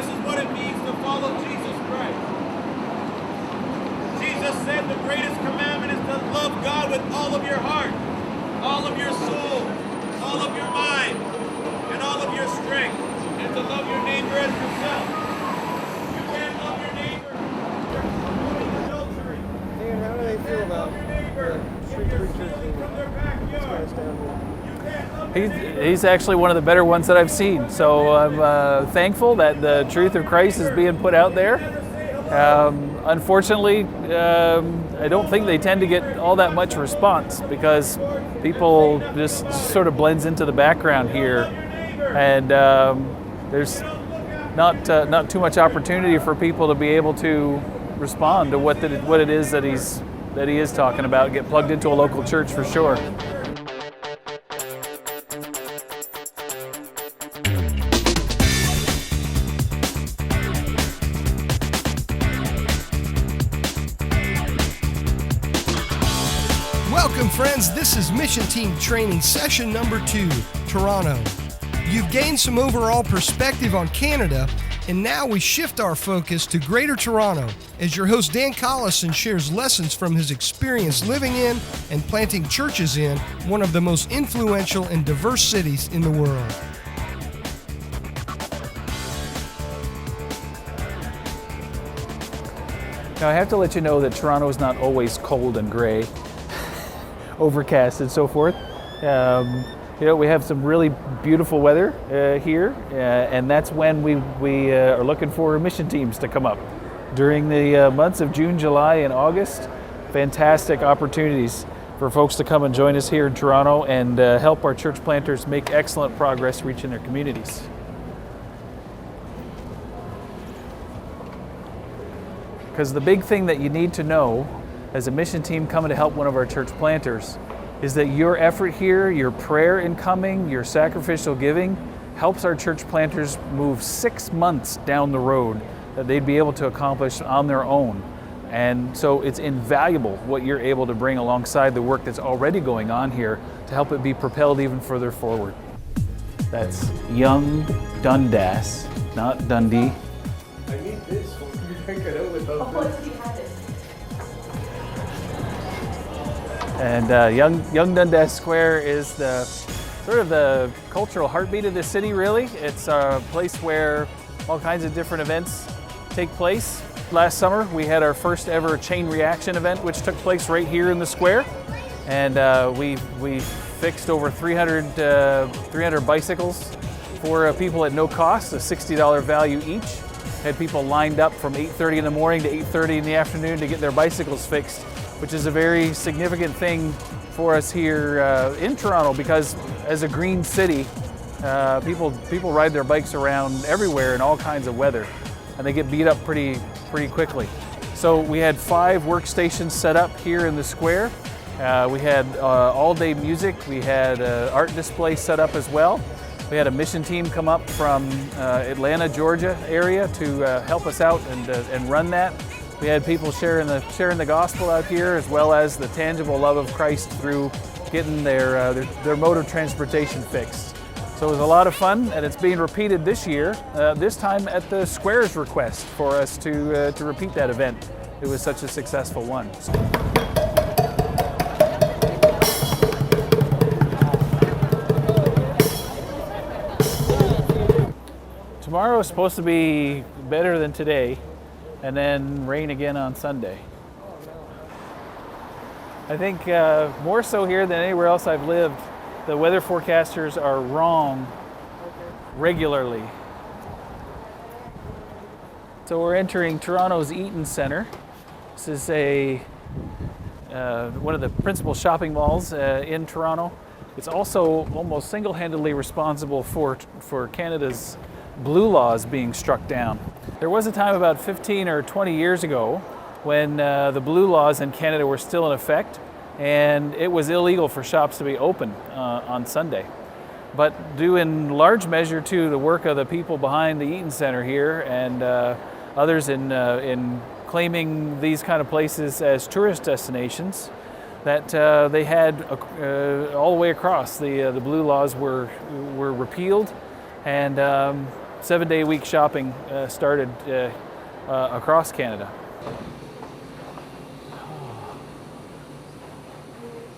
This is what it means to follow Jesus Christ. Jesus said the greatest commandment is to love God with all of your heart, all of your soul, all of your mind, and all of your strength, and to love your neighbor as yourself. You can't love your neighbor. You're committing adultery. Dan, how do they feel about street preachers and these guys down here? He's actually one of the better ones that I've seen. So I'm thankful that the truth of Christ is being put out there. Unfortunately, I don't think they tend to get all that much response because people just sort of blends into the background here, and there's not too much opportunity for people to be able to respond to what it is that he is talking about. Get plugged into a local church for sure. Welcome, friends. This is Mission Team Training Session number 2, Toronto. You've gained some overall perspective on Canada, and now we shift our focus to Greater Toronto as your host Dan Collison shares lessons from his experience living in and planting churches in one of the most influential and diverse cities in the world. Now I have to let you know that Toronto is not always cold and gray, overcast and so forth. We have some really beautiful weather here, and that's when we are looking for mission teams to come up. During the months of June, July, and August, fantastic opportunities for folks to come and join us here in Toronto and help our church planters make excellent progress reaching their communities. Because the big thing that you need to know as a mission team coming to help one of our church planters is that your effort here, your prayer in coming, your sacrificial giving helps our church planters move 6 months down the road that they'd be able to accomplish on their own. And so it's invaluable what you're able to bring alongside the work that's already going on here to help it be propelled even further forward. That's Young Dundas, not Dundee. I need this one. I can't get out without this. And Young Dundas Square is the sort of the cultural heartbeat of the city, really. It's a place where all kinds of different events take place. Last summer, we had our first ever chain reaction event, which took place right here in the square. And we fixed over 300 bicycles for people at no cost, a $60 value each. Had people lined up from 8:30 in the morning to 8:30 in the afternoon to get their bicycles fixed, which is a very significant thing for us here in Toronto, because as a green city, people ride their bikes around everywhere in all kinds of weather, and they get beat up pretty quickly. So we had 5 workstations set up here in the square. We had all-day music. We had an art display set up as well. We had a mission team come up from Atlanta, Georgia area to help us out and run that. We had people sharing the gospel out here, as well as the tangible love of Christ through getting their mode of transportation fixed. So it was a lot of fun, and it's being repeated this year, this time at the Square's request for us to repeat that event. It was such a successful one. Tomorrow is supposed to be better than today, and then rain again on Sunday. I think more so here than anywhere else I've lived, the weather forecasters are wrong regularly. So we're entering Toronto's Eaton Centre. This is one of the principal shopping malls in Toronto. It's also almost single-handedly responsible for Canada's blue laws being struck down. There was a time about 15 or 20 years ago when the blue laws in Canada were still in effect, and it was illegal for shops to be open on Sunday. But due in large measure to the work of the people behind the Eaton Centre here and others in claiming these kind of places as tourist destinations, that they had all the way across the blue laws were repealed, and 7-day-a-week shopping started across Canada.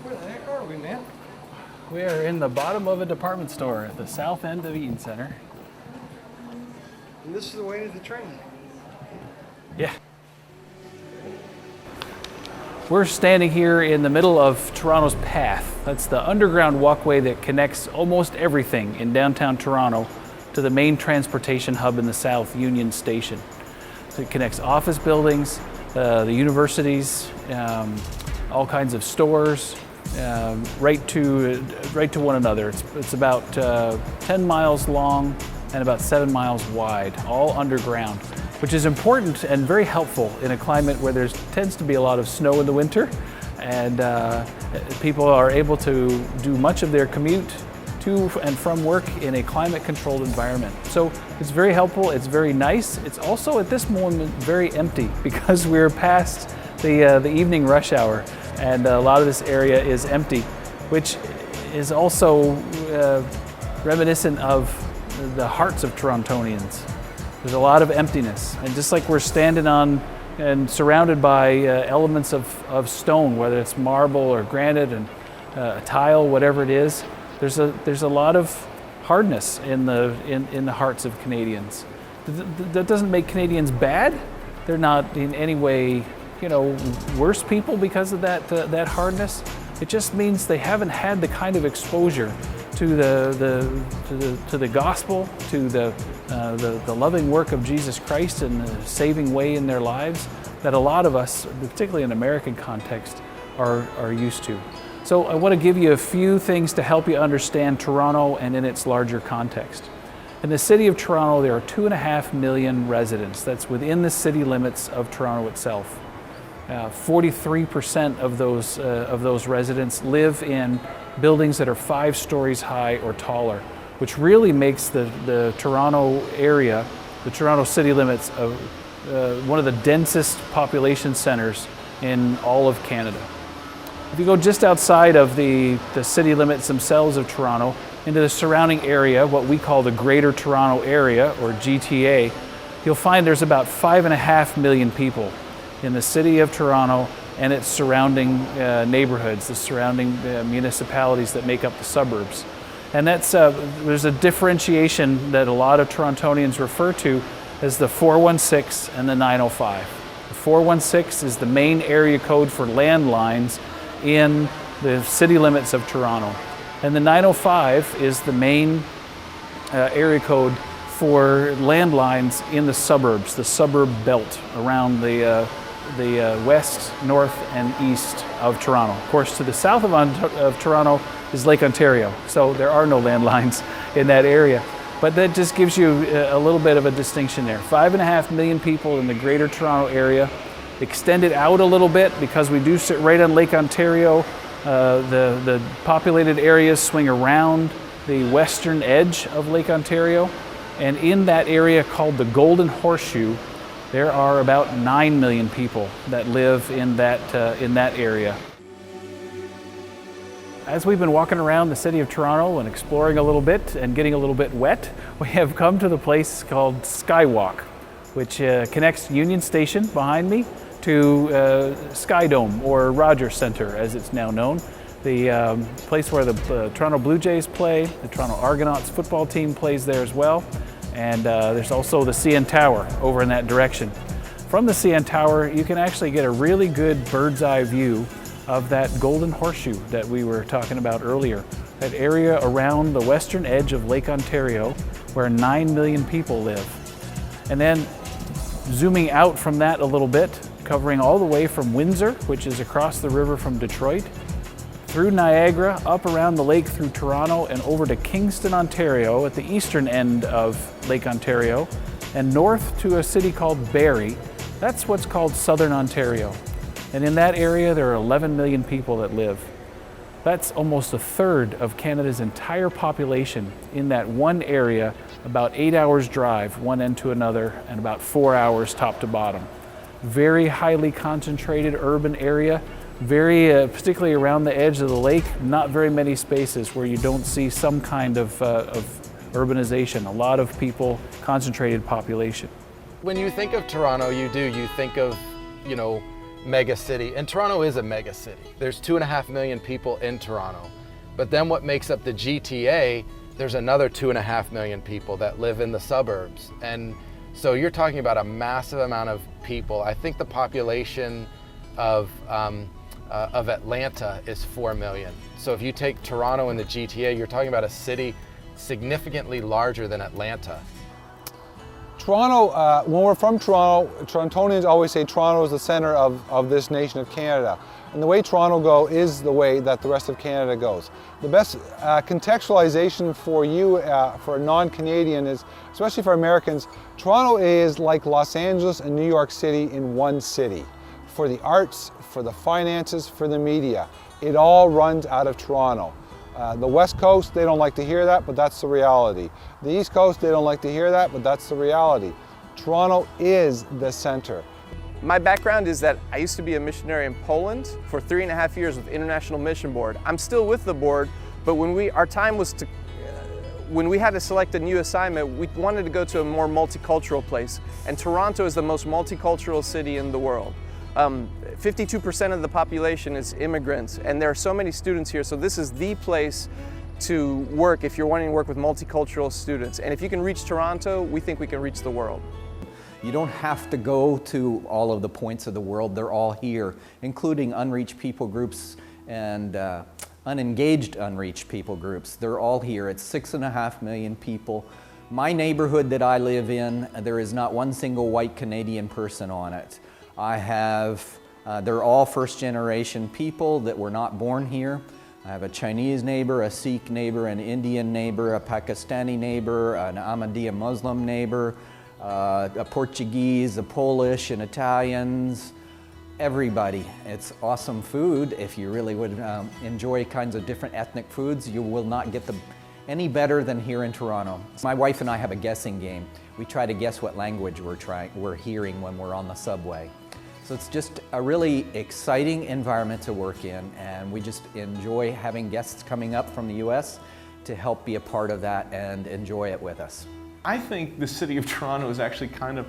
Where the heck are we, man? We are in the bottom of a department store at the south end of Eaton Center. And this is the way to the train. Yeah. We're standing here in the middle of Toronto's Path. That's the underground walkway that connects almost everything in downtown Toronto to the main transportation hub in the south, Union Station. So it connects office buildings, the universities, all kinds of stores, right to one another. It's about 10 miles long and about 7 miles wide, all underground, which is important and very helpful in a climate where there tends to be a lot of snow in the winter, and people are able to do much of their commute to and from work in a climate-controlled environment. So it's very helpful, it's very nice. It's also at this moment very empty because we're past the evening rush hour, and a lot of this area is empty, which is also reminiscent of the hearts of Torontonians. There's a lot of emptiness, and just like we're standing on and surrounded by elements of stone, whether it's marble or granite and tile, whatever it is, there's a lot of hardness in the hearts of Canadians. That doesn't make Canadians bad. They're not in any way, worse people because of that hardness. It just means they haven't had the kind of exposure to the gospel, to the loving work of Jesus Christ and the saving way in their lives that a lot of us, particularly in American context, are used to. So I want to give you a few things to help you understand Toronto and in its larger context. In the city of Toronto, there are 2.5 million residents. That's within the city limits of Toronto itself. 43% of those residents live in buildings that are 5 stories high or taller, which really makes the Toronto area, the Toronto city limits, one of the densest population centers in all of Canada. If you go just outside of the city limits themselves of Toronto into the surrounding area, what we call the Greater Toronto Area, or GTA, you'll find there's about 5.5 million people in the city of Toronto and its surrounding neighborhoods, the surrounding municipalities that make up the suburbs. And that's there's a differentiation that a lot of Torontonians refer to as the 416 and the 905. The 416 is the main area code for landlines in the city limits of Toronto. And the 905 is the main area code for landlines in the suburbs, the suburb belt around the west, north, and east of Toronto. Of course, to the south of Toronto is Lake Ontario, so there are no landlines in that area. But that just gives you a little bit of a distinction there. 5.5 million people in the Greater Toronto Area. Extended out a little bit because we do sit right on Lake Ontario. The populated areas swing around the western edge of Lake Ontario, and in that area called the Golden Horseshoe, there are about 9 million people that live in that area. As we've been walking around the city of Toronto and exploring a little bit and getting a little bit wet, we have come to the place called Skywalk, which connects Union Station behind me to Skydome, or Rogers Centre as it's now known, the place where the Toronto Blue Jays play. The Toronto Argonauts football team plays there as well, and there's also the CN Tower over in that direction. From the CN Tower, you can actually get a really good bird's eye view of that Golden Horseshoe that we were talking about earlier, that area around the western edge of Lake Ontario where 9 million people live. And then zooming out from that a little bit, covering all the way from Windsor, which is across the river from Detroit, through Niagara, up around the lake through Toronto, and over to Kingston, Ontario, at the eastern end of Lake Ontario, and north to a city called Barrie. That's what's called Southern Ontario. And in that area, there are 11 million people that live. That's almost a third of Canada's entire population in that one area, about 8 hours drive, one end to another, and about 4 hours top to bottom. Very highly concentrated urban area, very, particularly around the edge of the lake, not very many spaces where you don't see some kind of urbanization, a lot of people, concentrated population. When you think of Toronto, you think of, mega city. And Toronto is a mega city. There's 2.5 million people in Toronto. But then what makes up the GTA, there's another 2.5 million people that live in the suburbs. And so you're talking about a massive amount of people. I think the population of Atlanta is 4 million. So if you take Toronto and the GTA, you're talking about a city significantly larger than Atlanta. Toronto, when we're from Toronto, Torontonians always say Toronto is the center of this nation of Canada. And the way Toronto goes is the way that the rest of Canada goes. The best contextualization for you, for a non-Canadian, is, especially for Americans, Toronto is like Los Angeles and New York City in one city. For the arts, for the finances, for the media, it all runs out of Toronto. The West Coast, they don't like to hear that, but that's the reality. The East Coast, they don't like to hear that, but that's the reality. Toronto is the center. My background is that I used to be a missionary in Poland for 3.5 years with International Mission Board. I'm still with the board, but when we had to select a new assignment, we wanted to go to a more multicultural place. And Toronto is the most multicultural city in the world. 52% of the population is immigrants, and there are so many students here, so this is the place to work if you're wanting to work with multicultural students. And if you can reach Toronto, we think we can reach the world. You don't have to go to all of the points of the world, they're all here, including unreached people groups and unengaged unreached people groups. They're all here. It's 6.5 million people. My neighborhood that I live in, there is not one single white Canadian person on it. They're all first-generation people that were not born here. I have a Chinese neighbor, a Sikh neighbor, an Indian neighbor, a Pakistani neighbor, an Ahmadiyya Muslim neighbor, a Portuguese, a Polish, and Italians, everybody. It's awesome food. If you really would enjoy kinds of different ethnic foods, you will not get them any better than here in Toronto. My wife and I have a guessing game. We try to guess what language we're hearing when we're on the subway. So it's just a really exciting environment to work in, and we just enjoy having guests coming up from the US to help be a part of that and enjoy it with us. I think the city of Toronto is actually kind of,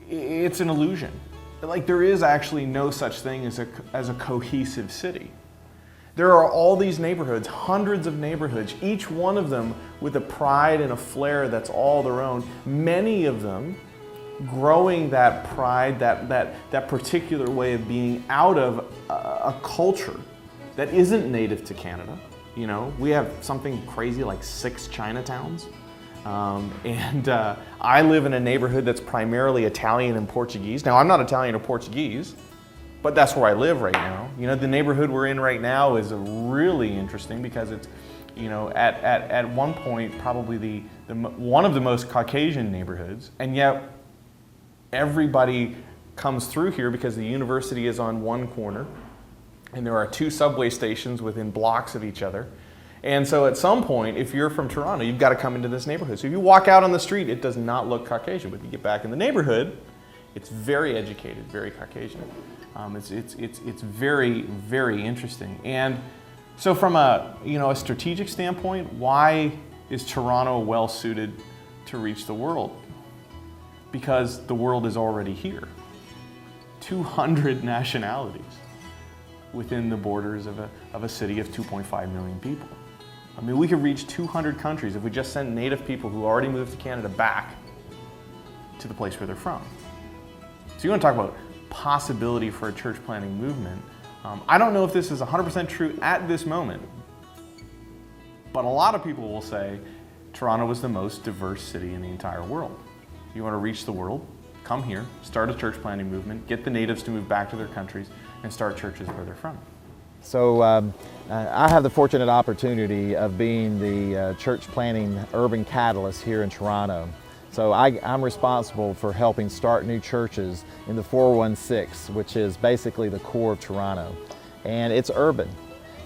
it's an illusion. Like, there is actually no such thing as a cohesive city. There are all these neighborhoods, hundreds of neighborhoods, each one of them with a pride and a flair that's all their own. Many of them growing that pride, that particular way of being out of a culture that isn't native to Canada. You know, we have something crazy like 6 Chinatowns. I live in a neighborhood that's primarily Italian and Portuguese. Now, I'm not Italian or Portuguese, but that's where I live right now. You know, the neighborhood we're in right now is really interesting because it's, you know, at one point probably one of the most Caucasian neighborhoods, and yet everybody comes through here because the university is on one corner and there are 2 subway stations within blocks of each other. And so at some point, if you're from Toronto, you've got to come into this neighborhood. So if you walk out on the street, it does not look Caucasian, but you get back in the neighborhood, it's very educated, very Caucasian. It's very, very interesting. And so from a strategic standpoint, why is Toronto well suited to reach the world? Because the world is already here. 200 nationalities within the borders of a city of 2.5 million people. I mean, we could reach 200 countries if we just sent native people who already moved to Canada back to the place where they're from. So you want to talk about possibility for a church planting movement. I don't know if this is 100% true at this moment, but a lot of people will say Toronto is the most diverse city in the entire world. You want to reach the world, come here, start a church planting movement, get the natives to move back to their countries, and start churches where they're from. So I have the fortunate opportunity of being the church planting urban catalyst here in Toronto. So I'm responsible for helping start new churches in the 416, which is basically the core of Toronto. And it's urban.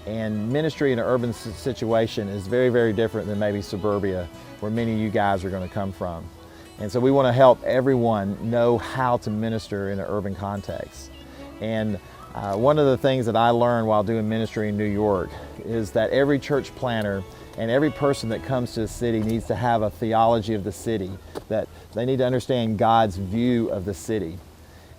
And ministry in an urban situation is very, very different than maybe suburbia, where many of you guys are going to come from. And so we want to help everyone know how to minister in an urban context. And one of the things that I learned while doing ministry in New York is that every church planter And every person that comes to the city needs to have a theology of the city, that they need to understand God's view of the city.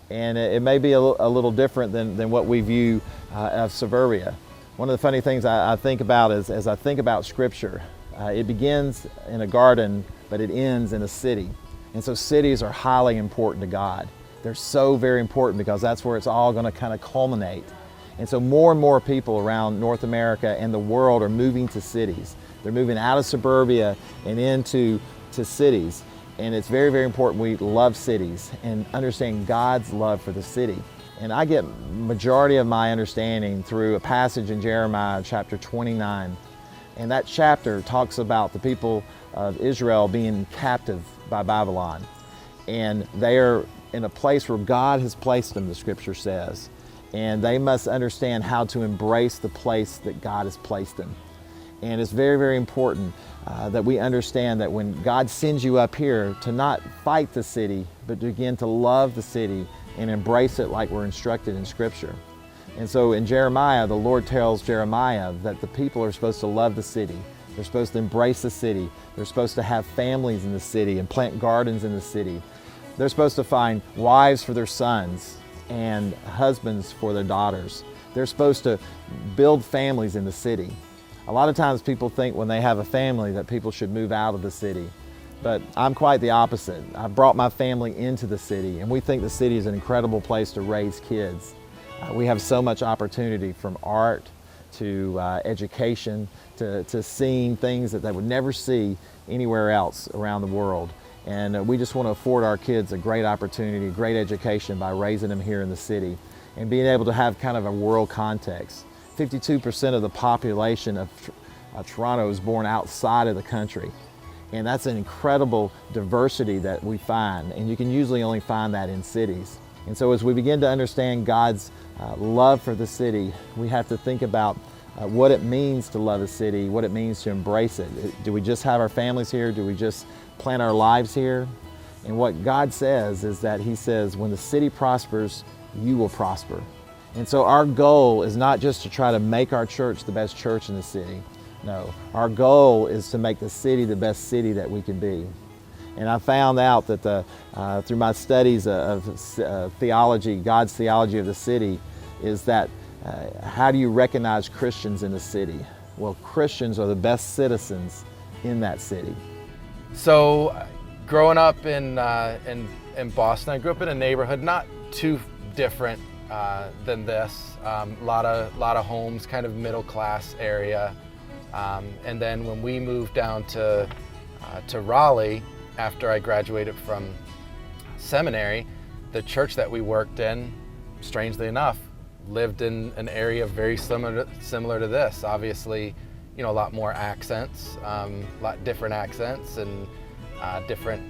And it may be a little different than what we view of suburbia. One of the funny things I think about is, as I think about Scripture, it begins in a garden, but it ends in a city. And so cities are highly important to God. They're so very important because that's where it's all going to kind of culminate. And so more and more people around North America and the world are moving to cities. They're moving out of suburbia and into cities. And it's very, very important we love cities and understand God's love for the city. And I get majority of my understanding through a passage in Jeremiah chapter 29. And that chapter talks about the people of Israel being captive by Babylon. And they are in a place where God has placed them, the Scripture says. And they must understand how to embrace the place that God has placed them. And it's very, very important that we understand that when God sends you up here, to not fight the city, but to begin to love the city and embrace it like we're instructed in Scripture. And so in Jeremiah, the Lord tells Jeremiah that the people are supposed to love the city. They're supposed to embrace the city. They're supposed to have families in the city and plant gardens in the city. They're supposed to find wives for their sons and husbands for their daughters. They're supposed to build families in the city. A lot of times people think when they have a family that people should move out of the city. But I'm quite the opposite. I brought my family into the city, and we think the city is an incredible place to raise kids. We have so much opportunity, from art to education to seeing things that they would never see anywhere else around the world. And we just want to afford our kids a great opportunity, great education by raising them here in the city and being able to have kind of a world context. 52% of the population of Toronto is born outside of the country. And that's an incredible diversity that we find, and you can usually only find that in cities. And so as we begin to understand God's love for the city, we have to think about what it means to love a city, what it means to embrace it. Do we just have our families here? Do we just plant our lives here? And what God says is that He says, when the city prospers, you will prosper. And so our goal is not just to try to make our church the best church in the city. No, our goal is to make the city the best city that we can be. And I found out that through my studies of theology, God's theology of the city, is that how do you recognize Christians in the city? Well, Christians are the best citizens in that city. So, growing up in Boston, I grew up in a neighborhood not too different than this. Lot of homes, kind of middle class area. And then when we moved down to Raleigh, after I graduated from seminary, the church that we worked in, strangely enough, lived in an area very similar to this. Obviously, you know, a lot more accents, a lot different accents, and different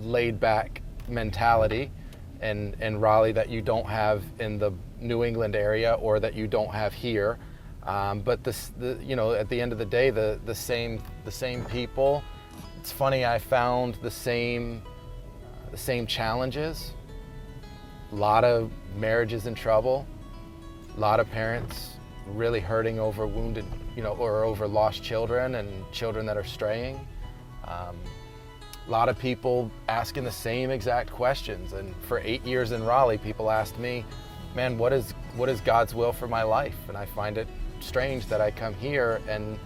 laid back mentality in Raleigh that you don't have in the New England area or that you don't have here. But you know, at the end of the day, the same people. It's funny, I found the same challenges. A lot of marriages in trouble. A lot of parents really hurting over wounded, you know, or over lost children and children that are straying. A lot of people asking the same exact questions. And for 8 years in Raleigh, people asked me, man, what is God's will for my life? And I find it strange that I come here and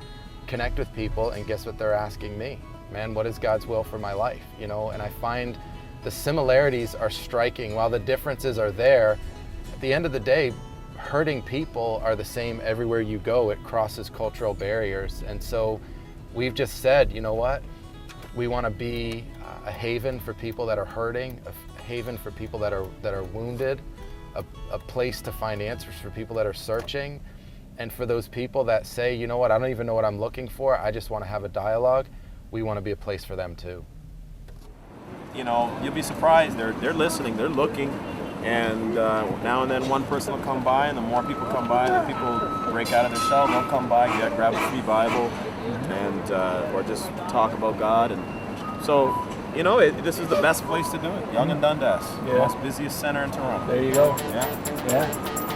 connect with people, and guess what they're asking me? Man, what is God's will for my life? You know, and I find the similarities are striking. While the differences are there, at the end of the day, hurting people are the same everywhere you go. It crosses cultural barriers. And so we've just said, you know what? We want to be a haven for people that are hurting, a haven for people that are wounded, a place to find answers for people that are searching. And for those people that say, you know what, I don't even know what I'm looking for, I just want to have a dialogue, we want to be a place for them too. You know, you'll be surprised, they're listening, they're looking, and now and then one person will come by, and the more people come by, the people break out of their shell, they'll come by, grab a free Bible, and or just talk about God. And so, you know, this is the best place to do it. Yonge and Dundas, the most busiest center in Toronto. There you go. Yeah. Yeah.